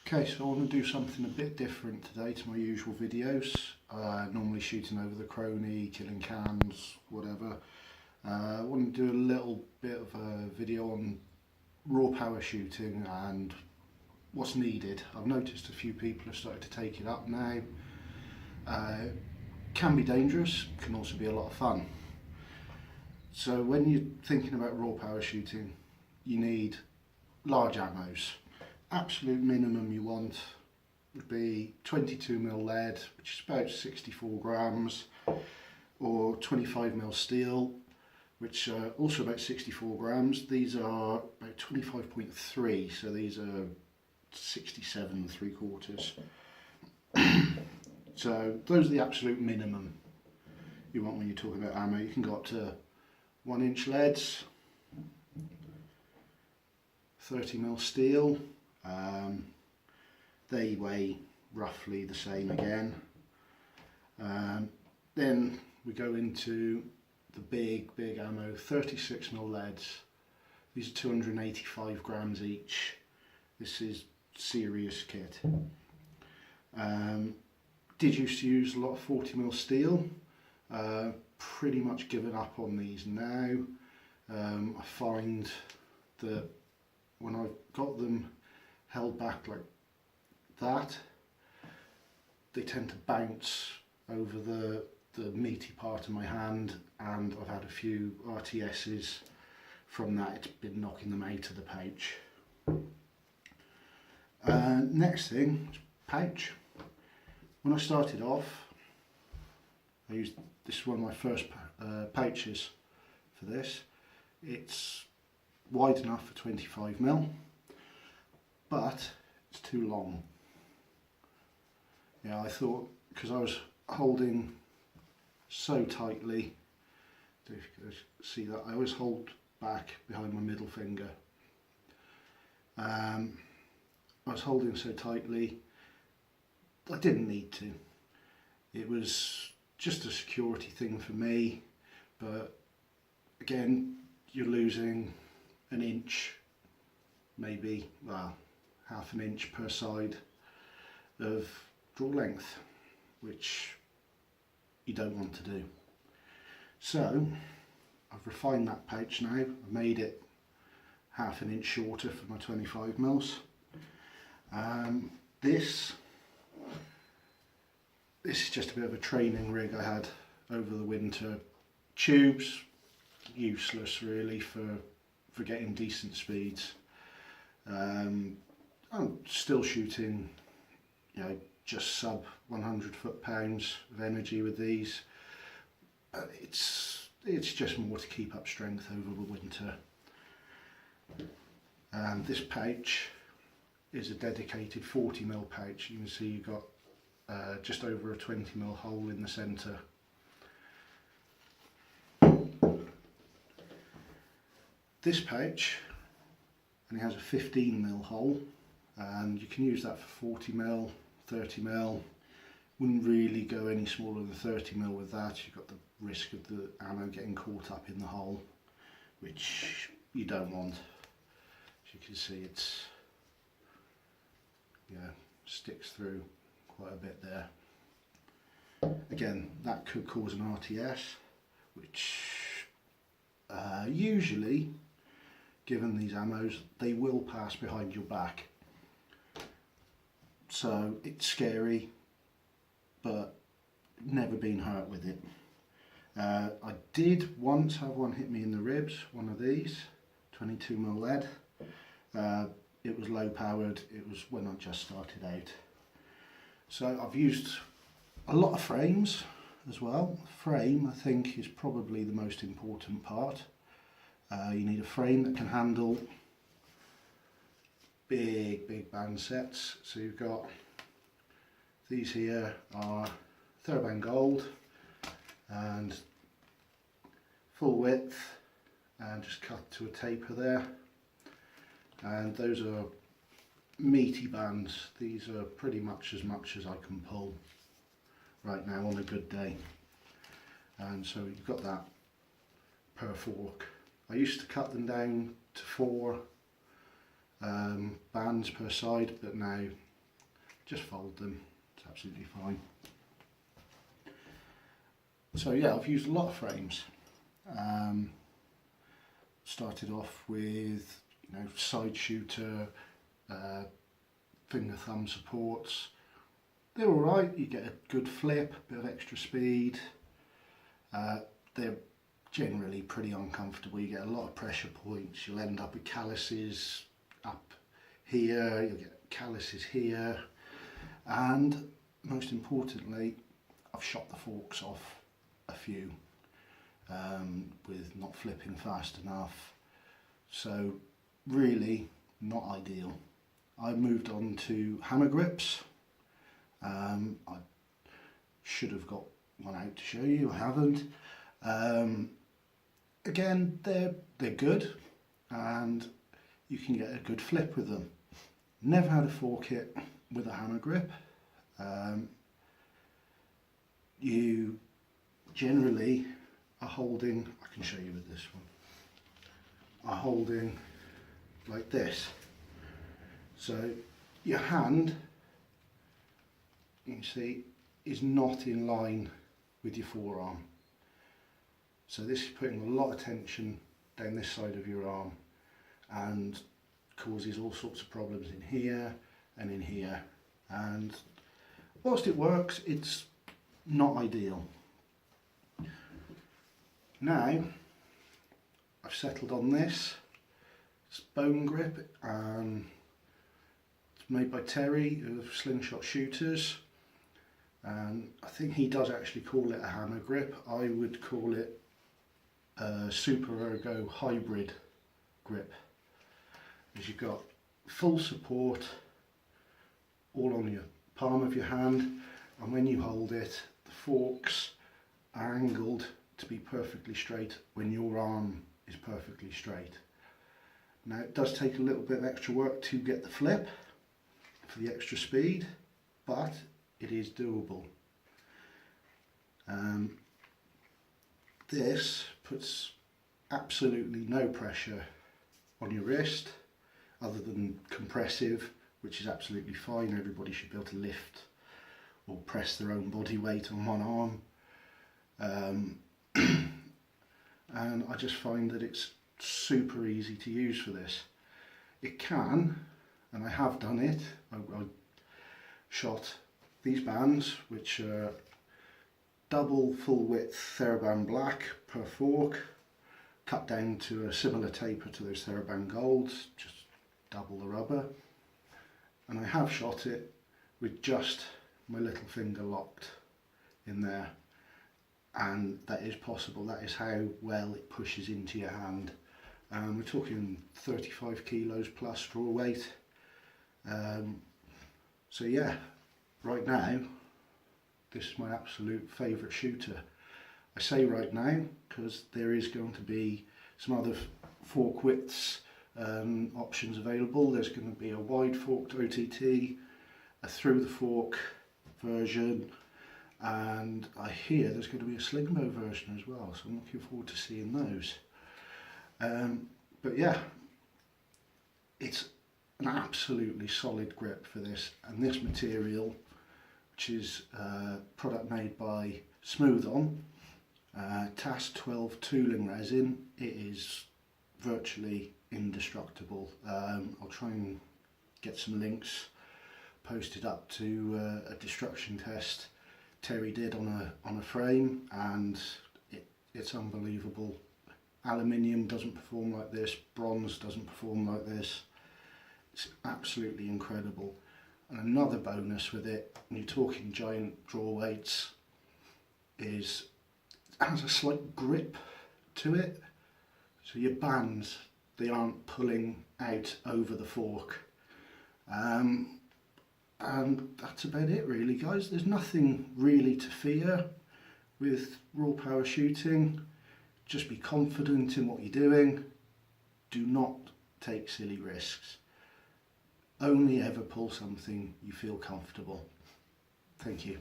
Okay, so I want to do something a bit different today to my usual videos. Normally shooting over the Crony, killing cans, whatever. I want to do a little bit of a video on raw power shooting and what's needed. I've noticed a few people have started to take it up now. Can be dangerous, can also be a lot of fun. So when you're thinking about raw power shooting, you need large ammos. Absolute minimum you want would be 22mm lead, which is about 64 grams, or 25mm steel, which are also about 64 grams. These are about 25.3, so these are 67 3/4. So those are the absolute minimum you want when you're talking about ammo. You can go up to 1-inch leads, 30mm steel. They weigh roughly the same again. Then we go into the big ammo, 36mm leads. These are 285 grams each. This is serious kit. Did used to use a lot of 40mm steel. Pretty much given up on these now. I find that when I've got them held back like that, they tend to bounce over the meaty part of my hand, and I've had a few RTSs from that. It's been knocking them out of the pouch. Next thing is pouch. When I started off, I used this is one of my first pouches for this. It's wide enough for 25mm, but it's too long. Yeah, I thought, because I was holding so tightly, if you can see that, I always hold back behind my middle finger. I was holding so tightly, I didn't need to. It was just a security thing for me, but again, you're losing an inch, maybe, well, half an inch per side of draw length, which you don't want to do. So I've refined that pouch now. I've made it half an inch shorter for my 25mm. This is just a bit of a training rig I had over the winter. Tubes, useless really for getting decent speeds. I'm still shooting, just sub 100 foot-pounds of energy with these. But it's just more to keep up strength over the winter. This pouch is a dedicated 40mm pouch. You can see you've got just over a 20mm hole in the centre. This pouch only has a 15mm hole, and you can use that for 40mm, 30mm. Wouldn't really go any smaller than 30mm with that. You've got the risk of the ammo getting caught up in the hole, which you don't want. As you can see, it's sticks through quite a bit there. Again, that could cause an RTS, which usually, given these ammos, they will pass behind your back. So it's scary, but never been hurt with it. I did once have one hit me in the ribs, one of these, 22mm lead. It was low powered, it was when I just started out. So I've used a lot of frames as well. Frame, I think, is probably the most important part. You need a frame that can handle big band sets. So you've got these here are TheraBand Gold and full width, and just cut to a taper there. And those are meaty bands. These are pretty much as I can pull right now on a good day. And so you've got that per fork. I used to cut them down to 4 bands per side, but now just fold them, it's absolutely fine. So yeah, I've used a lot of frames. Started off with, side shooter, finger thumb supports. They're alright, you get a good flip, a bit of extra speed. They're generally pretty uncomfortable, you get a lot of pressure points, you'll end up with calluses up here, you'll get calluses here, and most importantly, I've shot the forks off a few with not flipping fast enough, so really not ideal. I moved on to hammer grips. I should have got one out to show you, I haven't. Again, they're good and you can get a good flip with them. Never had a fork hit with a hammer grip. You generally are holding, I can show you with this one, are holding like this. So your hand, you can see, is not in line with your forearm. So this is putting a lot of tension down this side of your arm and causes all sorts of problems in here and in here. And whilst it works, it's not ideal. Now, I've settled on this. It's bone grip, and it's made by Terry of Slingshot Shooters. And I think he does actually call it a hammer grip. I would call it a Super Ergo hybrid grip. As you've got full support all on your palm of your hand, and when you hold it, the forks are angled to be perfectly straight when your arm is perfectly straight. Now it does take a little bit of extra work to get the flip for the extra speed, but it is doable. This puts absolutely no pressure on your wrist other than compressive, which is absolutely fine. Everybody should be able to lift or press their own body weight on one arm. And I just find that it's super easy to use for this. It can, and I have done it, I shot these bands, which are double full width TheraBand black per fork, cut down to a similar taper to those TheraBand golds, just double the rubber. And I have shot it with just my little finger locked in there, and that is possible. That is how well it pushes into your hand. We're talking 35 kilos plus draw weight. So yeah, right now this is my absolute favourite shooter. I say right now because there is going to be some other fork widths options available. There's going to be a wide forked OTT, a through the fork version, and I hear there's going to be a Slingbow version as well, so I'm looking forward to seeing those. But yeah, it's an absolutely solid grip for this, and this material, which is a product made by Smooth-On, TAS 12 tooling resin, it is virtually indestructible. I'll try and get some links posted up to a destruction test Terry did on a frame, and it's unbelievable. Aluminium doesn't perform like this, bronze doesn't perform like this. It's absolutely incredible. And another bonus with it, when you're talking giant draw weights, is it has a slight grip to it. So your bands, they aren't pulling out over the fork. And that's about it really, guys. There's nothing really to fear with raw power shooting. Just be confident in what you're doing. Do not take silly risks. Only ever pull something you feel comfortable. Thank you.